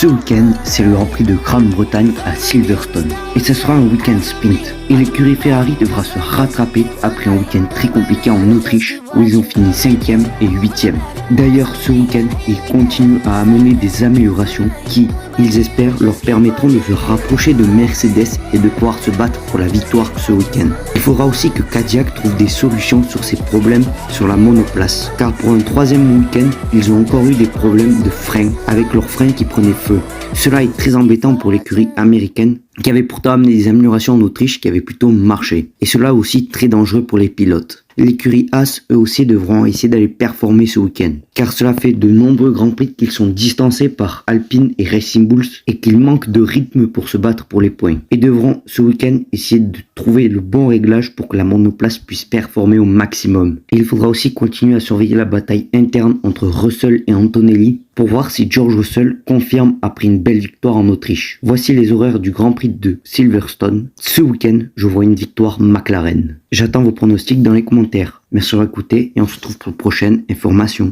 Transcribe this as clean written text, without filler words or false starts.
Ce week-end, c'est le Grand Prix de Grande-Bretagne à Silverstone. Et ce sera un week-end sprint. Et l'écurie Ferrari devra se rattraper après un week-end très compliqué en Autriche, où ils ont fini 5e et 8e. D'ailleurs, ce week-end, ils continuent à amener des améliorations qui, ils espèrent, leur permettront de se rapprocher de Mercedes et de pouvoir se battre pour la victoire ce week-end. Il faudra aussi que Cadillac trouve des solutions sur ses problèmes sur la monoplace, car pour un troisième week-end, ils ont encore eu des problèmes de frein, avec leurs freins qui prenaient feu. Cela est très embêtant pour l'écurie américaine, qui avait pourtant amené des améliorations en Autriche qui avaient plutôt marché. Et cela aussi très dangereux pour les pilotes. L'écurie Haas, eux aussi, devront essayer d'aller performer ce week-end, car cela fait de nombreux grands prix qu'ils sont distancés par Alpine et Racing Bulls et qu'ils manquent de rythme pour se battre pour les points. Et devront ce week-end essayer de trouver le bon réglage pour que la monoplace puisse performer au maximum. Et il faudra aussi continuer à surveiller la bataille interne entre Russell et Antonelli pour voir si George Russell confirme après une belle victoire en Autriche. Voici les horaires du Grand Prix de Silverstone. Ce week-end, je vois une victoire McLaren. J'attends vos pronostics dans les commentaires. Merci d'avoir écouté et on se retrouve pour une prochaine information.